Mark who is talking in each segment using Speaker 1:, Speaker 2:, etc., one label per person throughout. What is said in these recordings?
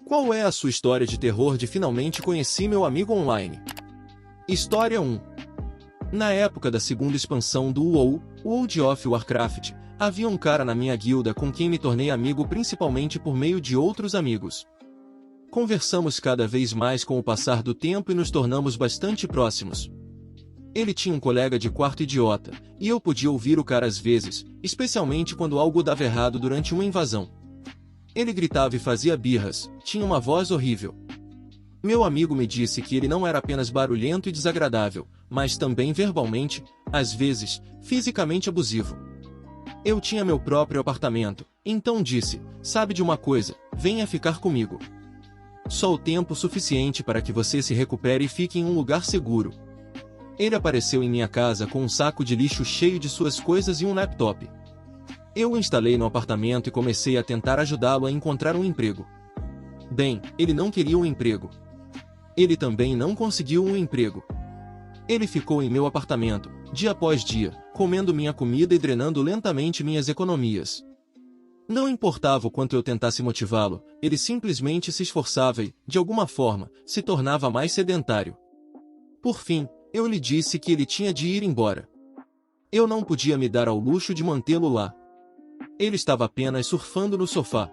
Speaker 1: Qual é a sua história de terror de finalmente conheci meu amigo online? História 1. Na época da segunda expansão do WoW, World of Warcraft, havia um cara na minha guilda com quem me tornei amigo principalmente por meio de outros amigos. Conversamos cada vez mais com o passar do tempo e nos tornamos bastante próximos. Ele tinha um colega de quarto idiota, e eu podia ouvir o cara às vezes, especialmente quando algo dava errado durante uma invasão. Ele gritava e fazia birras, tinha uma voz horrível. Meu amigo me disse que ele não era apenas barulhento e desagradável, mas também verbalmente, às vezes, fisicamente abusivo. Eu tinha meu próprio apartamento, então disse, sabe de uma coisa, venha ficar comigo. Só o tempo suficiente para que você se recupere e fique em um lugar seguro. Ele apareceu em minha casa com um saco de lixo cheio de suas coisas e um laptop. Eu o instalei no apartamento e comecei a tentar ajudá-lo a encontrar um emprego. Bem, ele não queria um emprego. Ele também não conseguiu um emprego. Ele ficou em meu apartamento, dia após dia, comendo minha comida e drenando lentamente minhas economias. Não importava o quanto eu tentasse motivá-lo, ele simplesmente se esforçava e, de alguma forma, se tornava mais sedentário. Por fim, eu lhe disse que ele tinha de ir embora. Eu não podia me dar ao luxo de mantê-lo lá. Ele estava apenas surfando no sofá.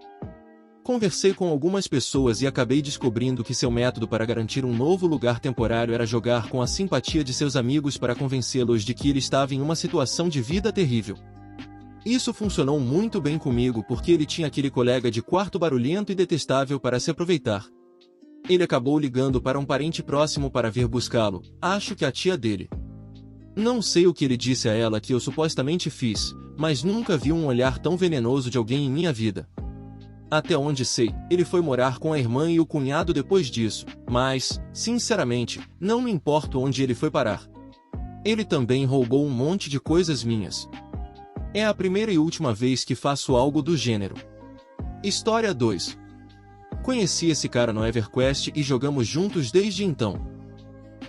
Speaker 1: Conversei com algumas pessoas e acabei descobrindo que seu método para garantir um novo lugar temporário era jogar com a simpatia de seus amigos para convencê-los de que ele estava em uma situação de vida terrível. Isso funcionou muito bem comigo porque ele tinha aquele colega de quarto barulhento e detestável para se aproveitar. Ele acabou ligando para um parente próximo para vir buscá-lo, acho que a tia dele. Não sei o que ele disse a ela que eu supostamente fiz, mas nunca vi um olhar tão venenoso de alguém em minha vida. Até onde sei, ele foi morar com a irmã e o cunhado depois disso, mas, sinceramente, não me importo onde ele foi parar. Ele também roubou um monte de coisas minhas. É a primeira e última vez que faço algo do gênero. História 2. Conheci esse cara no EverQuest e jogamos juntos desde então.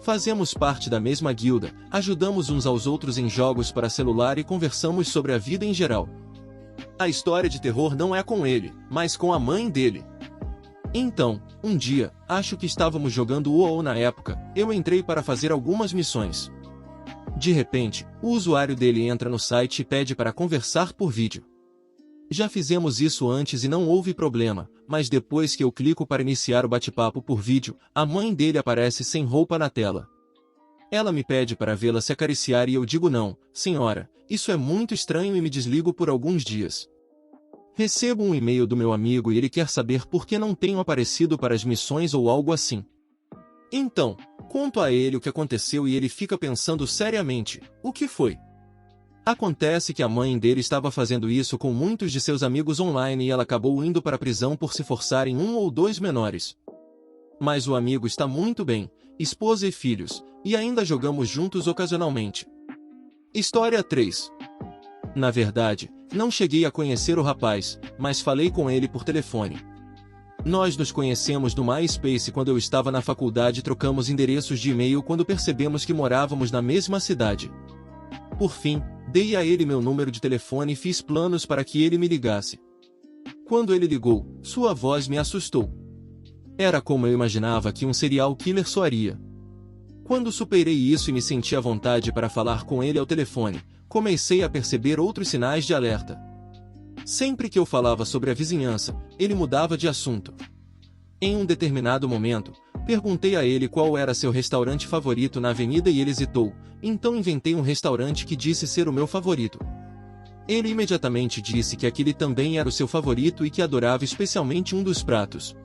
Speaker 1: Fazemos parte da mesma guilda, ajudamos uns aos outros em jogos para celular e conversamos sobre a vida em geral. A história de terror não é com ele, mas com a mãe dele. Então, um dia, acho que estávamos jogando WoW na época, eu entrei para fazer algumas missões. De repente, o usuário dele entra no site e pede para conversar por vídeo. Já fizemos isso antes e não houve problema, mas depois que eu clico para iniciar o bate-papo por vídeo, a mãe dele aparece sem roupa na tela. Ela me pede para vê-la se acariciar e eu digo não, senhora, isso é muito estranho e me desligo por alguns dias. Recebo um e-mail do meu amigo e ele quer saber por que não tenho aparecido para as missões ou algo assim. Então, conto a ele o que aconteceu e ele fica pensando seriamente, o que foi? Acontece que a mãe dele estava fazendo isso com muitos de seus amigos online e ela acabou indo para a prisão por se forçar em um ou dois menores. Mas o amigo está muito bem, esposa e filhos, e ainda jogamos juntos ocasionalmente. História 3. Na verdade, não cheguei a conhecer o rapaz, mas falei com ele por telefone. Nós nos conhecemos no MySpace quando eu estava na faculdade e trocamos endereços de e-mail quando percebemos que morávamos na mesma cidade. Por fim, dei a ele meu número de telefone e fiz planos para que ele me ligasse. Quando ele ligou, sua voz me assustou. Era como eu imaginava que um serial killer soaria. Quando superei isso e me senti à vontade para falar com ele ao telefone, comecei a perceber outros sinais de alerta. Sempre que eu falava sobre a vizinhança, ele mudava de assunto. Em um determinado momento, perguntei a ele qual era seu restaurante favorito na avenida e ele hesitou, então inventei um restaurante que disse ser o meu favorito. Ele imediatamente disse que aquele também era o seu favorito e que adorava especialmente um dos pratos.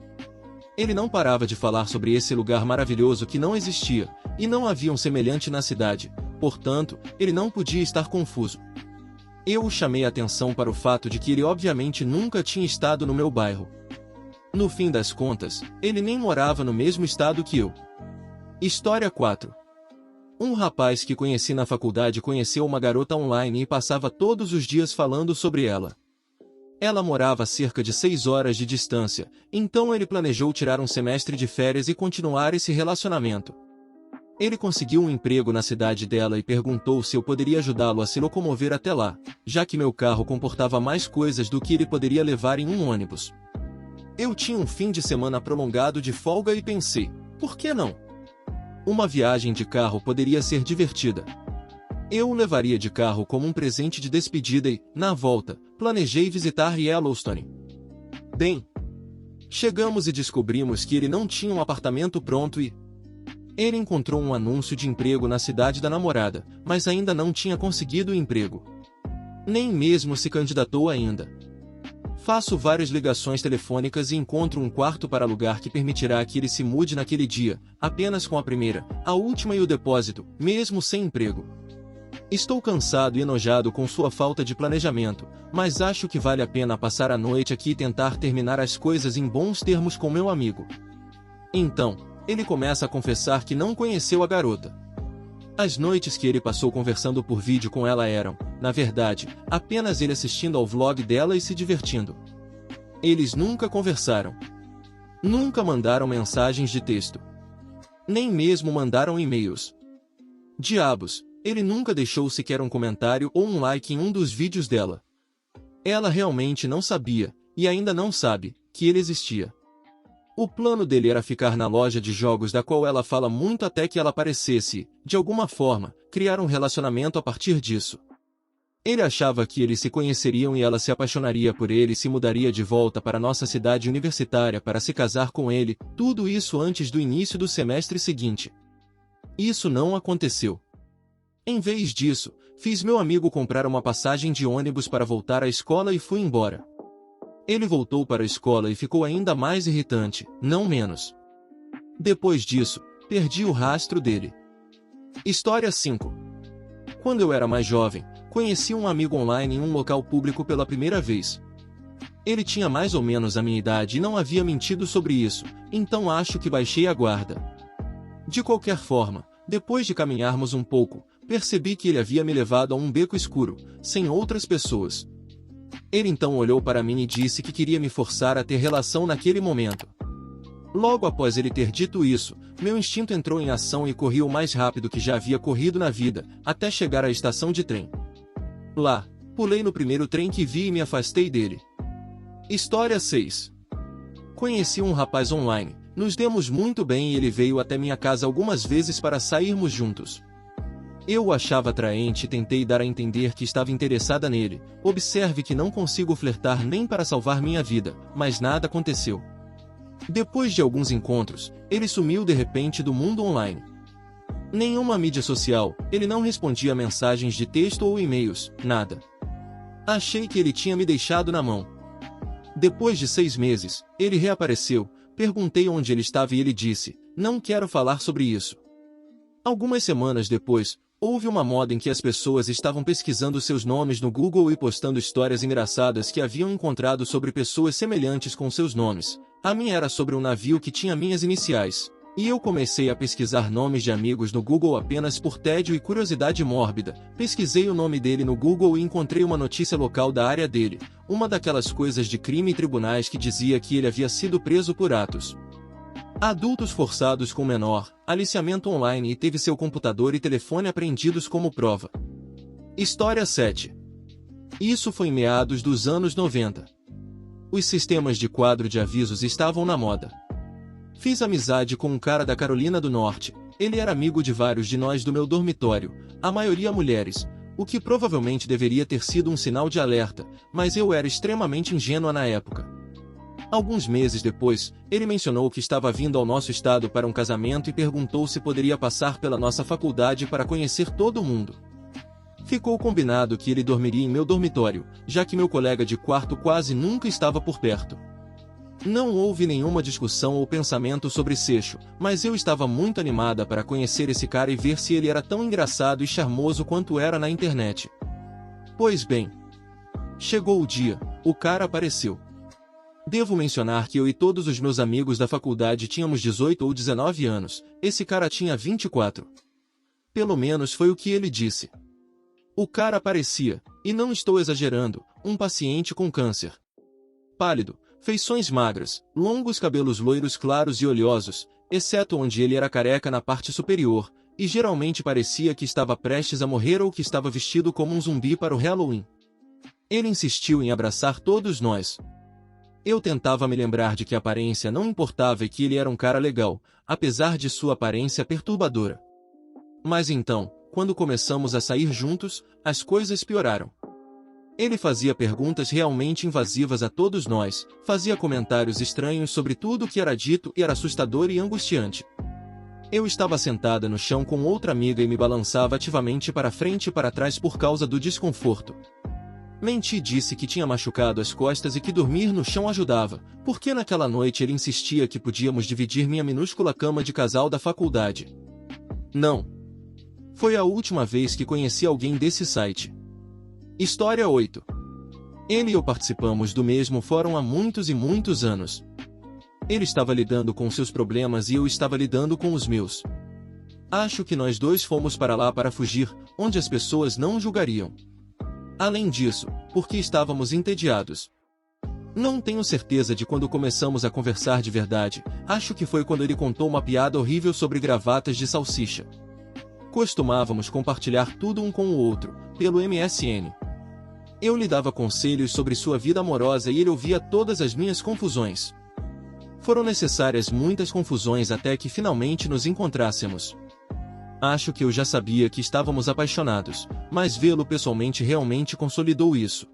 Speaker 1: Ele não parava de falar sobre esse lugar maravilhoso que não existia, e não havia um semelhante na cidade, portanto, ele não podia estar confuso. Eu o chamei a atenção para o fato de que ele obviamente nunca tinha estado no meu bairro. No fim das contas, ele nem morava no mesmo estado que eu. História 4. Um rapaz que conheci na faculdade conheceu uma garota online e passava todos os dias falando sobre ela. Ela morava a cerca de 6 horas de distância, então ele planejou tirar um semestre de férias e continuar esse relacionamento. Ele conseguiu um emprego na cidade dela e perguntou se eu poderia ajudá-lo a se locomover até lá, já que meu carro comportava mais coisas do que ele poderia levar em um ônibus. Eu tinha um fim de semana prolongado de folga e pensei, por que não? Uma viagem de carro poderia ser divertida. Eu o levaria de carro como um presente de despedida e, na volta, planejei visitar Yellowstone. Bem, chegamos e descobrimos que ele não tinha um apartamento pronto e... Ele encontrou um anúncio de emprego na cidade da namorada, mas ainda não tinha conseguido o emprego. Nem mesmo se candidatou ainda. Faço várias ligações telefônicas e encontro um quarto para alugar que permitirá que ele se mude naquele dia, apenas com a primeira, a última e o depósito, mesmo sem emprego. Estou cansado e enojado com sua falta de planejamento, mas acho que vale a pena passar a noite aqui e tentar terminar as coisas em bons termos com meu amigo. Então, ele começa a confessar que não conheceu a garota. As noites que ele passou conversando por vídeo com ela eram, na verdade, apenas ele assistindo ao vlog dela e se divertindo. Eles nunca conversaram. Nunca mandaram mensagens de texto. Nem mesmo mandaram e-mails. Diabos, ele nunca deixou sequer um comentário ou um like em um dos vídeos dela. Ela realmente não sabia, e ainda não sabe, que ele existia. O plano dele era ficar na loja de jogos da qual ela fala muito até que ela aparecesse, de alguma forma, criar um relacionamento a partir disso. Ele achava que eles se conheceriam e ela se apaixonaria por ele e se mudaria de volta para nossa cidade universitária para se casar com ele, tudo isso antes do início do semestre seguinte. Isso não aconteceu. Em vez disso, fiz meu amigo comprar uma passagem de ônibus para voltar à escola e fui embora. Ele voltou para a escola e ficou ainda mais irritante, não menos. Depois disso, perdi o rastro dele. História 5. Quando eu era mais jovem, conheci um amigo online em um local público pela primeira vez. Ele tinha mais ou menos a minha idade e não havia mentido sobre isso, então acho que baixei a guarda. De qualquer forma, depois de caminharmos um pouco, percebi que ele havia me levado a um beco escuro, sem outras pessoas. Ele então olhou para mim e disse que queria me forçar a ter relação naquele momento. Logo após ele ter dito isso, meu instinto entrou em ação e corri o mais rápido que já havia corrido na vida, até chegar à estação de trem. Lá, pulei no primeiro trem que vi e me afastei dele. História 6. Conheci um rapaz online, nos demos muito bem e ele veio até minha casa algumas vezes para sairmos juntos. Eu o achava atraente e tentei dar a entender que estava interessada nele. Observe que não consigo flertar nem para salvar minha vida, mas nada aconteceu. Depois de alguns encontros, ele sumiu de repente do mundo online. Nenhuma mídia social, ele não respondia mensagens de texto ou e-mails, nada. Achei que ele tinha me deixado na mão. Depois de 6 meses, ele reapareceu, perguntei onde ele estava e ele disse, não quero falar sobre isso. Algumas semanas depois, houve uma moda em que as pessoas estavam pesquisando seus nomes no Google e postando histórias engraçadas que haviam encontrado sobre pessoas semelhantes com seus nomes. A minha era sobre um navio que tinha minhas iniciais. E eu comecei a pesquisar nomes de amigos no Google apenas por tédio e curiosidade mórbida. Pesquisei o nome dele no Google e encontrei uma notícia local da área dele, uma daquelas coisas de crime e tribunais que dizia que ele havia sido preso por atos adultos forçados com menor, aliciamento online e teve seu computador e telefone apreendidos como prova. História 7. Isso foi em meados dos anos 90. Os sistemas de quadro de avisos estavam na moda. Fiz amizade com um cara da Carolina do Norte, ele era amigo de vários de nós do meu dormitório, a maioria mulheres, o que provavelmente deveria ter sido um sinal de alerta, mas eu era extremamente ingênua na época. Alguns meses depois, ele mencionou que estava vindo ao nosso estado para um casamento e perguntou se poderia passar pela nossa faculdade para conhecer todo mundo. Ficou combinado que ele dormiria em meu dormitório, já que meu colega de quarto quase nunca estava por perto. Não houve nenhuma discussão ou pensamento sobre sexo, mas eu estava muito animada para conhecer esse cara e ver se ele era tão engraçado e charmoso quanto era na internet. Pois bem, chegou o dia, o cara apareceu. Devo mencionar que eu e todos os meus amigos da faculdade tínhamos 18 ou 19 anos, esse cara tinha 24. Pelo menos foi o que ele disse. O cara parecia, e não estou exagerando, um paciente com câncer. Pálido, feições magras, longos cabelos loiros claros e oleosos, exceto onde ele era careca na parte superior, e geralmente parecia que estava prestes a morrer ou que estava vestido como um zumbi para o Halloween. Ele insistiu em abraçar todos nós. Eu tentava me lembrar de que a aparência não importava e que ele era um cara legal, apesar de sua aparência perturbadora. Mas então, quando começamos a sair juntos, as coisas pioraram. Ele fazia perguntas realmente invasivas a todos nós, fazia comentários estranhos sobre tudo o que era dito e era assustador e angustiante. Eu estava sentada no chão com outra amiga e me balançava ativamente para frente e para trás por causa do desconforto. Menti e disse que tinha machucado as costas e que dormir no chão ajudava, porque naquela noite ele insistia que podíamos dividir minha minúscula cama de casal da faculdade. Não. Foi a última vez que conheci alguém desse site. História 8. Ele e eu participamos do mesmo fórum há muitos e muitos anos. Ele estava lidando com seus problemas e eu estava lidando com os meus. Acho que nós dois fomos para lá para fugir, onde as pessoas não julgariam. Além disso, porque estávamos entediados. Não tenho certeza de quando começamos a conversar de verdade, acho que foi quando ele contou uma piada horrível sobre gravatas de salsicha. Costumávamos compartilhar tudo um com o outro, pelo MSN. Eu lhe dava conselhos sobre sua vida amorosa e ele ouvia todas as minhas confusões. Foram necessárias muitas confusões até que finalmente nos encontrássemos. Acho que eu já sabia que estávamos apaixonados, mas vê-lo pessoalmente realmente consolidou isso.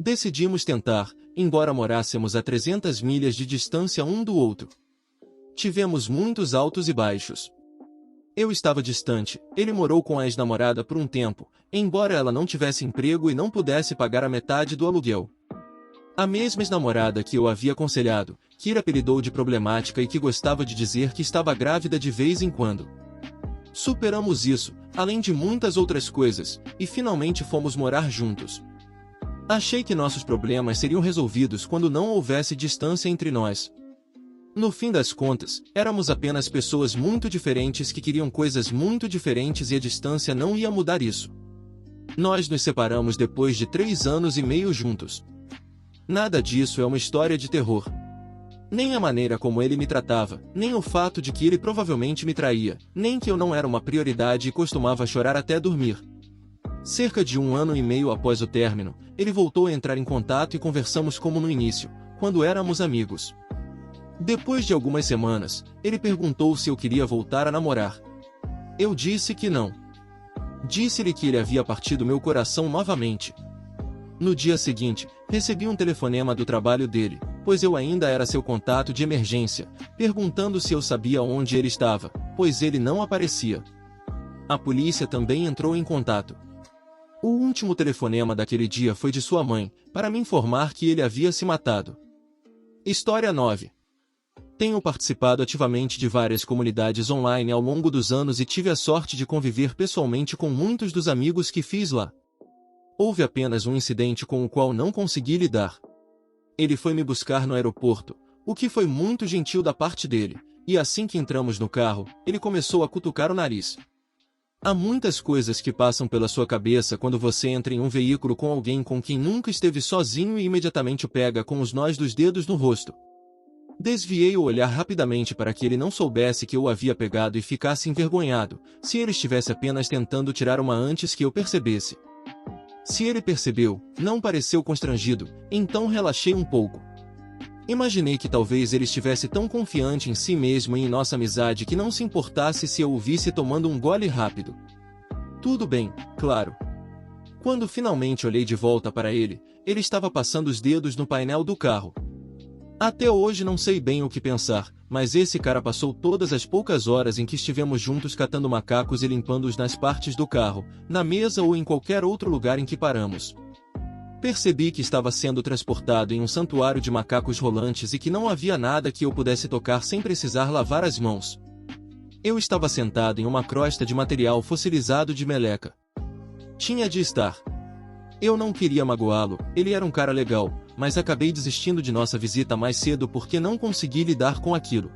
Speaker 1: Decidimos tentar, embora morássemos a 300 milhas de distância um do outro. Tivemos muitos altos e baixos. Eu estava distante, ele morou com a ex-namorada por um tempo, embora ela não tivesse emprego e não pudesse pagar a metade do aluguel. A mesma ex-namorada que eu havia aconselhado, que ele apelidou de problemática e que gostava de dizer que estava grávida de vez em quando. Superamos isso, além de muitas outras coisas, e finalmente fomos morar juntos. Achei que nossos problemas seriam resolvidos quando não houvesse distância entre nós. No fim das contas, éramos apenas pessoas muito diferentes que queriam coisas muito diferentes e a distância não ia mudar isso. Nós nos separamos depois de 3 anos e meio juntos. Nada disso é uma história de terror. Nem a maneira como ele me tratava, nem o fato de que ele provavelmente me traía, nem que eu não era uma prioridade e costumava chorar até dormir. Cerca de 1 ano e meio após o término, ele voltou a entrar em contato e conversamos como no início, quando éramos amigos. Depois de algumas semanas, ele perguntou se eu queria voltar a namorar. Eu disse que não. Disse-lhe que ele havia partido meu coração novamente. No dia seguinte, recebi um telefonema do trabalho dele, pois eu ainda era seu contato de emergência, perguntando se eu sabia onde ele estava, pois ele não aparecia. A polícia também entrou em contato. O último telefonema daquele dia foi de sua mãe, para me informar que ele havia se matado. História 9. Tenho participado ativamente de várias comunidades online ao longo dos anos e tive a sorte de conviver pessoalmente com muitos dos amigos que fiz lá. Houve apenas um incidente com o qual não consegui lidar. Ele foi me buscar no aeroporto, o que foi muito gentil da parte dele, e assim que entramos no carro, ele começou a cutucar o nariz. Há muitas coisas que passam pela sua cabeça quando você entra em um veículo com alguém com quem nunca esteve sozinho e imediatamente o pega com os nós dos dedos no rosto. Desviei o olhar rapidamente para que ele não soubesse que eu o havia pegado e ficasse envergonhado, se ele estivesse apenas tentando tirar uma antes que eu percebesse. Se ele percebeu, não pareceu constrangido, então relaxei um pouco. Imaginei que talvez ele estivesse tão confiante em si mesmo e em nossa amizade que não se importasse se eu o visse tomando um gole rápido. Tudo bem, claro. Quando finalmente olhei de volta para ele, ele estava passando os dedos no painel do carro. Até hoje não sei bem o que pensar, mas esse cara passou todas as poucas horas em que estivemos juntos catando macacos e limpando-os nas partes do carro, na mesa ou em qualquer outro lugar em que paramos. Percebi que estava sendo transportado em um santuário de macacos rolantes e que não havia nada que eu pudesse tocar sem precisar lavar as mãos. Eu estava sentado em uma crosta de material fossilizado de meleca. Tinha de estar. Eu não queria magoá-lo, ele era um cara legal, mas acabei desistindo de nossa visita mais cedo porque não consegui lidar com aquilo.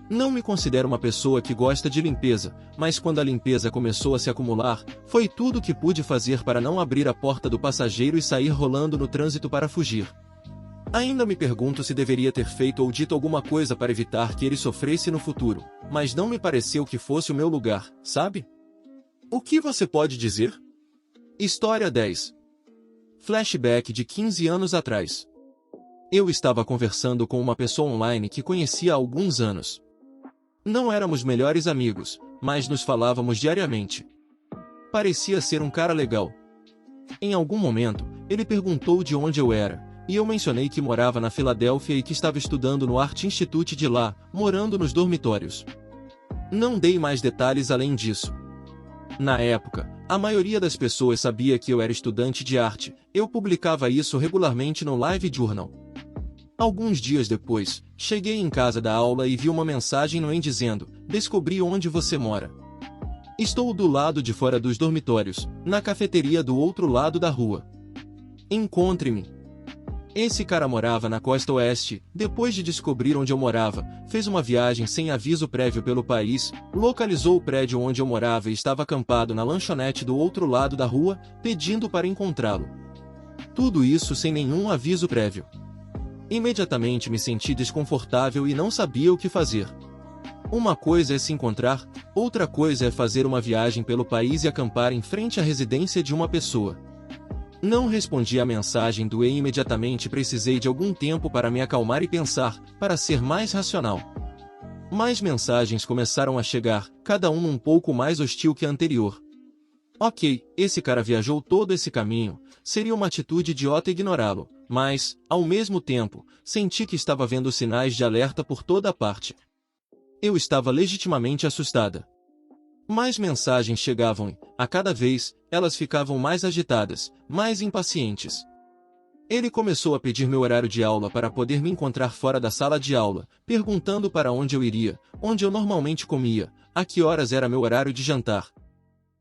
Speaker 1: Não me considero uma pessoa que gosta de limpeza, mas quando a limpeza começou a se acumular, foi tudo o que pude fazer para não abrir a porta do passageiro e sair rolando no trânsito para fugir. Ainda me pergunto se deveria ter feito ou dito alguma coisa para evitar que ele sofresse no futuro, mas não me pareceu que fosse o meu lugar, sabe? O que você pode dizer? História 10. Flashback de 15 anos atrás. Eu estava conversando com uma pessoa online que conhecia há alguns anos. Não éramos melhores amigos, mas nos falávamos diariamente. Parecia ser um cara legal. Em algum momento, ele perguntou de onde eu era, e eu mencionei que morava na Filadélfia e que estava estudando no Art Institute de lá, morando nos dormitórios. Não dei mais detalhes além disso. Na época, a maioria das pessoas sabia que eu era estudante de arte, eu publicava isso regularmente no Live Journal. Alguns dias depois, cheguei em casa da aula e vi uma mensagem no dizendo: "Descobri onde você mora. Estou do lado de fora dos dormitórios, na cafeteria do outro lado da rua. Encontre-me." Esse cara morava na costa oeste. Depois de descobrir onde eu morava, fez uma viagem sem aviso prévio pelo país, localizou o prédio onde eu morava e estava acampado na lanchonete do outro lado da rua, pedindo para encontrá-lo. Tudo isso sem nenhum aviso prévio. Imediatamente me senti desconfortável e não sabia o que fazer. Uma coisa é se encontrar, outra coisa é fazer uma viagem pelo país e acampar em frente à residência de uma pessoa. Não respondi à mensagem do e imediatamente precisei de algum tempo para me acalmar e pensar, para ser mais racional. Mais mensagens começaram a chegar, cada uma um pouco mais hostil que a anterior. Ok, esse cara viajou todo esse caminho, seria uma atitude idiota ignorá-lo, mas, ao mesmo tempo, senti que estava vendo sinais de alerta por toda a parte. Eu estava legitimamente assustada. Mais mensagens chegavam e, a cada vez, elas ficavam mais agitadas, mais impacientes. Ele começou a pedir meu horário de aula para poder me encontrar fora da sala de aula, perguntando para onde eu iria, onde eu normalmente comia, a que horas era meu horário de jantar.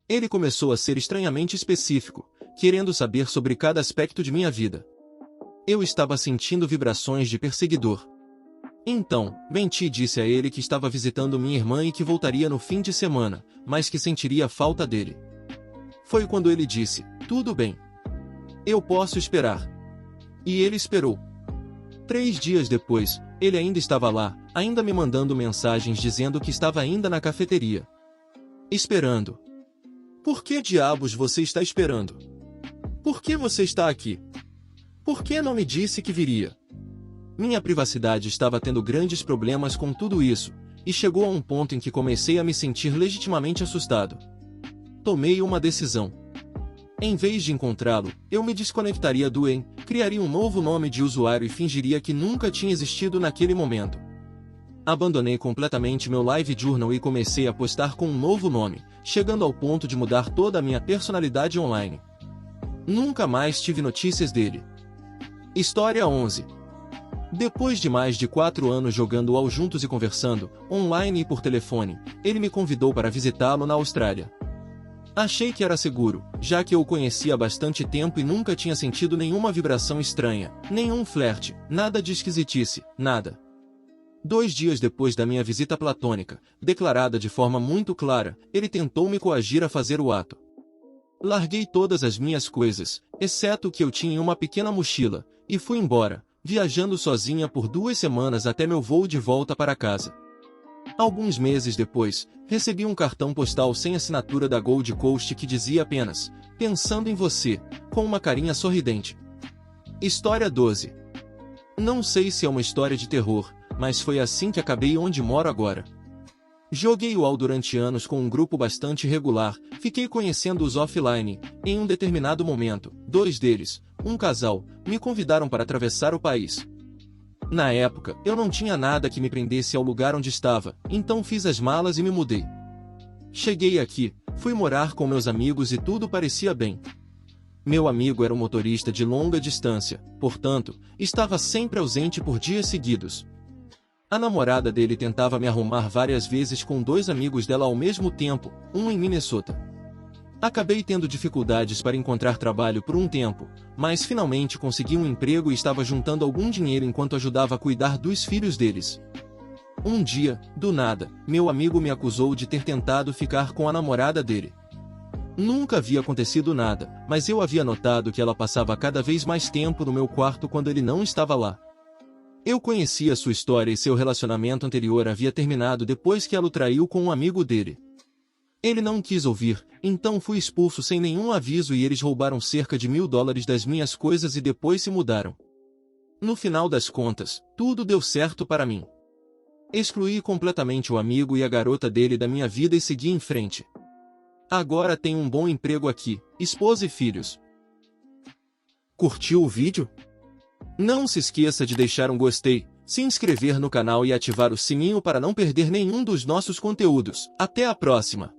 Speaker 1: Ele começou a ser estranhamente específico, querendo saber sobre cada aspecto de minha vida. Eu estava sentindo vibrações de perseguidor. Então, menti e disse a ele que estava visitando minha irmã e que voltaria no fim de semana, mas que sentiria falta dele. Foi quando ele disse: "Tudo bem. Eu posso esperar." E ele esperou. 3 dias depois, ele ainda estava lá, ainda me mandando mensagens dizendo que estava ainda na cafeteria. Esperando. Por que diabos você está esperando? Por que você está aqui? Por que não me disse que viria? Minha privacidade estava tendo grandes problemas com tudo isso, e chegou a um ponto em que comecei a me sentir legitimamente assustado. Tomei uma decisão. Em vez de encontrá-lo, eu me desconectaria do EN, criaria um novo nome de usuário e fingiria que nunca tinha existido naquele momento. Abandonei completamente meu Live Journal e comecei a postar com um novo nome, chegando ao ponto de mudar toda a minha personalidade online. Nunca mais tive notícias dele. História 11. Depois de mais de 4 anos jogando UOL juntos e conversando, online e por telefone, ele me convidou para visitá-lo na Austrália. Achei que era seguro, já que eu o conhecia há bastante tempo e nunca tinha sentido nenhuma vibração estranha, nenhum flerte, nada de esquisitice, nada. 2 dias depois da minha visita platônica, declarada de forma muito clara, ele tentou me coagir a fazer o ato. Larguei todas as minhas coisas, exceto o que eu tinha em uma pequena mochila, e fui embora, viajando sozinha por 2 semanas até meu voo de volta para casa. Alguns meses depois, recebi um cartão postal sem assinatura da Gold Coast que dizia apenas: "Pensando em você", com uma carinha sorridente. História 12. Não sei se é uma história de terror, mas foi assim que acabei onde moro agora. Joguei UOL durante anos com um grupo bastante regular, fiquei conhecendo-os offline. Em um determinado momento, 2 deles, um casal, me convidaram para atravessar o país. Na época, eu não tinha nada que me prendesse ao lugar onde estava, então fiz as malas e me mudei. Cheguei aqui, fui morar com meus amigos e tudo parecia bem. Meu amigo era um motorista de longa distância, portanto, estava sempre ausente por dias seguidos. A namorada dele tentava me arrumar várias vezes com 2 amigos dela ao mesmo tempo, um em Minnesota. Acabei tendo dificuldades para encontrar trabalho por um tempo, mas finalmente consegui um emprego e estava juntando algum dinheiro enquanto ajudava a cuidar dos filhos deles. Um dia, do nada, meu amigo me acusou de ter tentado ficar com a namorada dele. Nunca havia acontecido nada, mas eu havia notado que ela passava cada vez mais tempo no meu quarto quando ele não estava lá. Eu conhecia sua história e seu relacionamento anterior havia terminado depois que ela o traiu com um amigo dele. Ele não quis ouvir, então fui expulso sem nenhum aviso e eles roubaram cerca de $1.000 das minhas coisas e depois se mudaram. No final das contas, tudo deu certo para mim. Excluí completamente o amigo e a garota dele da minha vida e segui em frente. Agora tenho um bom emprego aqui, esposa e filhos. Curtiu o vídeo? Não se esqueça de deixar um gostei, se inscrever no canal e ativar o sininho para não perder nenhum dos nossos conteúdos. Até a próxima!